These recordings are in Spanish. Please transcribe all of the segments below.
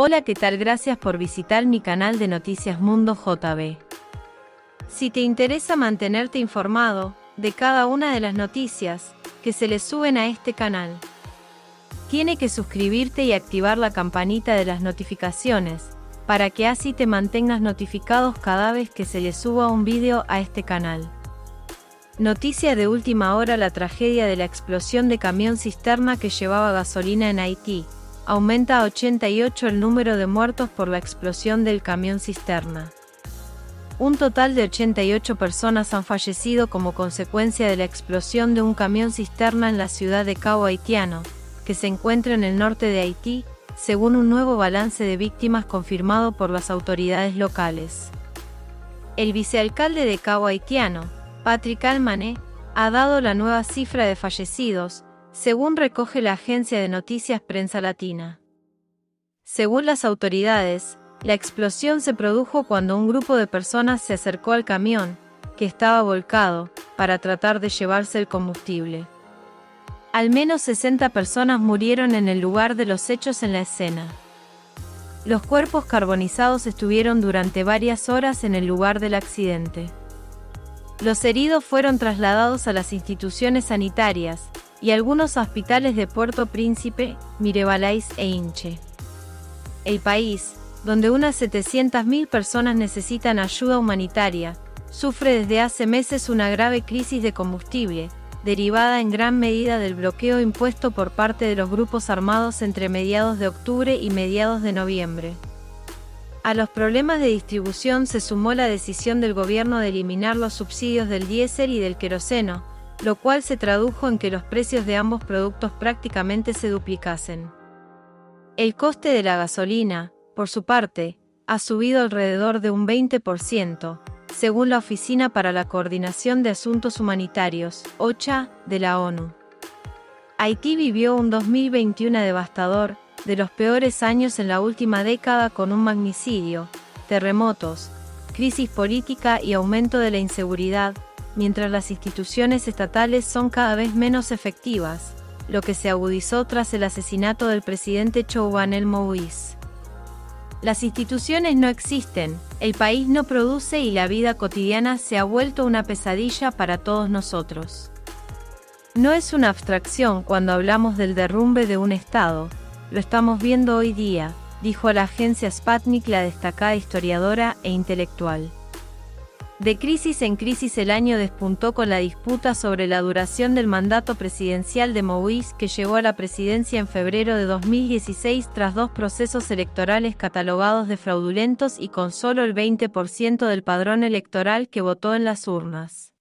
Hola, ¿qué tal? Gracias por visitar mi canal de Noticias Mundo JB. Si te interesa mantenerte informado de cada una de las noticias que se le suben a este canal, tiene que suscribirte y activar la campanita de las notificaciones, para que así te mantengas notificados cada vez que se le suba un vídeo a este canal. Noticia de última hora: la tragedia de la explosión de camión cisterna que llevaba gasolina en Haití. Aumenta a 88 el número de muertos por la explosión del camión cisterna. Un total de 88 personas han fallecido como consecuencia de la explosión de un camión cisterna en la ciudad de Cabo Haitiano, que se encuentra en el norte de Haití, según un nuevo balance de víctimas confirmado por las autoridades locales. El vicealcalde de Cabo Haitiano, Patrick Almané, ha dado la nueva cifra de fallecidos, según recoge la agencia de noticias Prensa Latina. Según las autoridades, la explosión se produjo cuando un grupo de personas se acercó al camión, que estaba volcado, para tratar de llevarse el combustible. Al menos 60 personas murieron en el lugar de los hechos en la escena. Los cuerpos carbonizados estuvieron durante varias horas en el lugar del accidente. Los heridos fueron trasladados a las instituciones sanitarias y algunos hospitales de Puerto Príncipe, Mirebalais e Hinche. El país, donde unas 700.000 personas necesitan ayuda humanitaria, sufre desde hace meses una grave crisis de combustible, derivada en gran medida del bloqueo impuesto por parte de los grupos armados entre mediados de octubre y mediados de noviembre. A los problemas de distribución se sumó la decisión del gobierno de eliminar los subsidios del diésel y del queroseno, lo cual se tradujo en que los precios de ambos productos prácticamente se duplicasen. El coste de la gasolina, por su parte, ha subido alrededor de un 20%, según la Oficina para la Coordinación de Asuntos Humanitarios, OCHA, de la ONU. Haití vivió un 2021 devastador, de los peores años en la última década, con un magnicidio, terremotos, crisis política y aumento de la inseguridad, mientras las instituciones estatales son cada vez menos efectivas, lo que se agudizó tras el asesinato del presidente Jovenel Moïse. Las instituciones no existen, el país no produce y la vida cotidiana se ha vuelto una pesadilla para todos nosotros. No es una abstracción cuando hablamos del derrumbe de un Estado, lo estamos viendo hoy día, dijo a la agencia Sputnik la destacada historiadora e intelectual. De crisis en crisis, el año despuntó con la disputa sobre la duración del mandato presidencial de Moïse, que llegó a la presidencia en febrero de 2016 tras dos procesos electorales catalogados de fraudulentos y con solo el 20% del padrón electoral que votó en las urnas.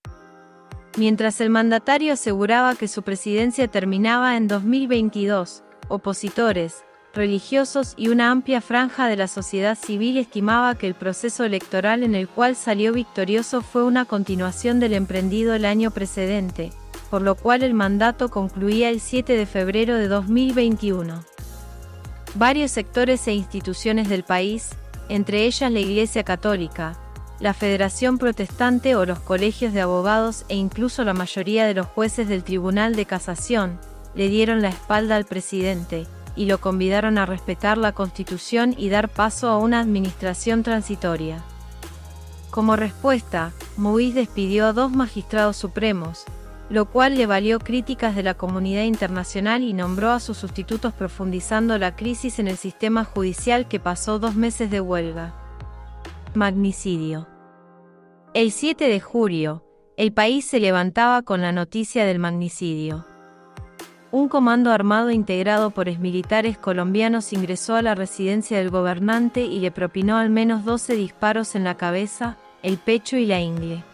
Mientras el mandatario aseguraba que su presidencia terminaba en 2022, opositores, religiosos y una amplia franja de la sociedad civil estimaba que el proceso electoral en el cual salió victorioso fue una continuación del emprendido el año precedente, por lo cual el mandato concluía el 7 de febrero de 2021. Varios sectores e instituciones del país, entre ellas la Iglesia Católica, la Federación Protestante o los colegios de abogados e incluso la mayoría de los jueces del Tribunal de Casación, le dieron la espalda al presidente y lo convidaron a respetar la Constitución y dar paso a una administración transitoria. Como respuesta, Moïse despidió a dos magistrados supremos, lo cual le valió críticas de la comunidad internacional, y nombró a sus sustitutos, profundizando la crisis en el sistema judicial que pasó 2 meses de huelga. Magnicidio. El 7 de julio, el país se levantaba con la noticia del magnicidio. Un comando armado integrado por exmilitares colombianos ingresó a la residencia del gobernante y le propinó al menos 12 disparos en la cabeza, el pecho y la ingle.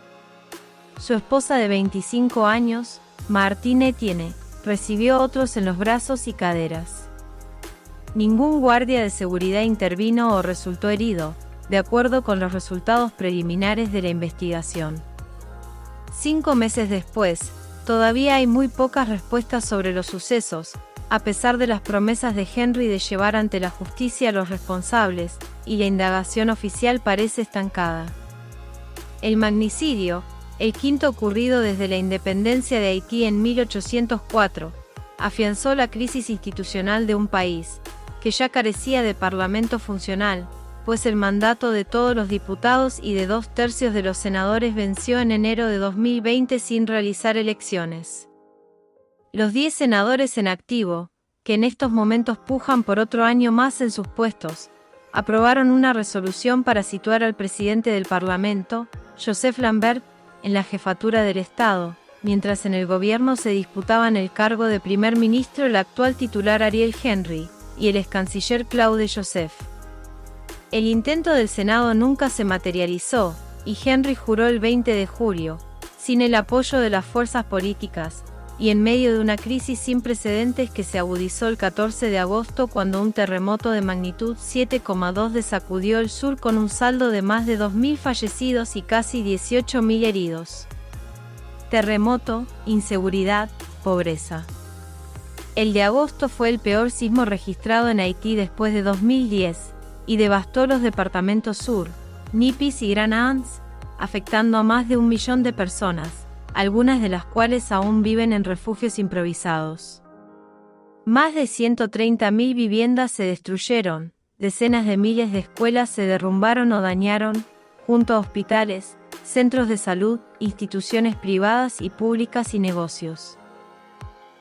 Su esposa de 25 años, Martine Etienne, recibió otros en los brazos y caderas. Ningún guardia de seguridad intervino o resultó herido, de acuerdo con los resultados preliminares de la investigación. 5 meses después, todavía hay muy pocas respuestas sobre los sucesos, a pesar de las promesas de Henry de llevar ante la justicia a los responsables, y la indagación oficial parece estancada. El magnicidio, el quinto ocurrido desde la independencia de Haití en 1804, afianzó la crisis institucional de un país, que ya carecía de parlamento funcional, pues el mandato de todos los diputados y de 2/3 de los senadores venció en enero de 2020 sin realizar elecciones. Los 10 senadores en activo, que en estos momentos pujan por otro año más en sus puestos, aprobaron una resolución para situar al presidente del Parlamento, Joseph Lambert, en la jefatura del Estado, mientras en el gobierno se disputaban el cargo de primer ministro el actual titular Ariel Henry y el excanciller Claude Joseph. El intento del Senado nunca se materializó, y Henry juró el 20 de julio, sin el apoyo de las fuerzas políticas, y en medio de una crisis sin precedentes que se agudizó el 14 de agosto cuando un terremoto de magnitud 7,2 sacudió el sur con un saldo de más de 2.000 fallecidos y casi 18.000 heridos. Terremoto, inseguridad, pobreza. El de agosto fue el peor sismo registrado en Haití después de 2010, y devastó los departamentos Sur, Nipis y Grand Anse, afectando a más de 1 millón de personas, algunas de las cuales aún viven en refugios improvisados. Más de 130.000 viviendas se destruyeron, decenas de miles de escuelas se derrumbaron o dañaron, junto a hospitales, centros de salud, instituciones privadas y públicas y negocios.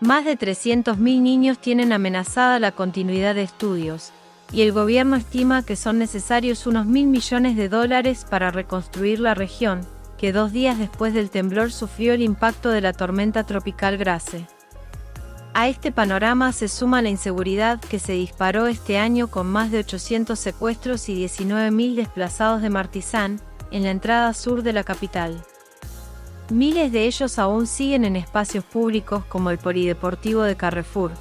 Más de 300.000 niños tienen amenazada la continuidad de estudios, y el gobierno estima que son necesarios unos $1.000 millones para reconstruir la región, que 2 días después del temblor sufrió el impacto de la tormenta tropical Grace. A este panorama se suma la inseguridad que se disparó este año con más de 800 secuestros y 19.000 desplazados de Martizán, en la entrada sur de la capital. Miles de ellos aún siguen en espacios públicos como el Polideportivo de Carrefour,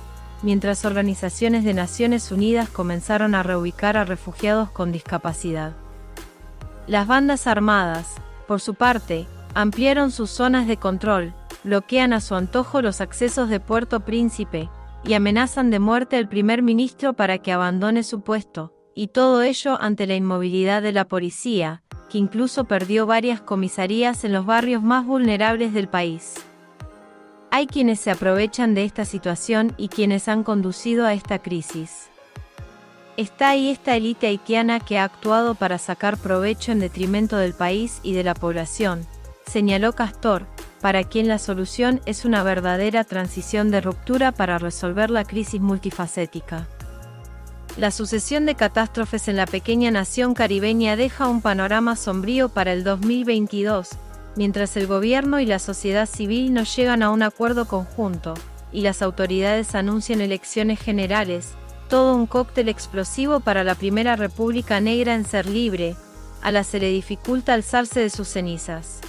mientras organizaciones de Naciones Unidas comenzaron a reubicar a refugiados con discapacidad. Las bandas armadas, por su parte, ampliaron sus zonas de control, bloquean a su antojo los accesos de Puerto Príncipe, y amenazan de muerte al primer ministro para que abandone su puesto, y todo ello ante la inmovilidad de la policía, que incluso perdió varias comisarías en los barrios más vulnerables del país. Hay quienes se aprovechan de esta situación y quienes han conducido a esta crisis. Está ahí esta élite haitiana que ha actuado para sacar provecho en detrimento del país y de la población, señaló Castor, para quien la solución es una verdadera transición de ruptura para resolver la crisis multifacética. La sucesión de catástrofes en la pequeña nación caribeña deja un panorama sombrío para el 2022, mientras el gobierno y la sociedad civil no llegan a un acuerdo conjunto, y las autoridades anuncian elecciones generales, todo un cóctel explosivo para la primera república negra en ser libre, a la se le dificulta alzarse de sus cenizas.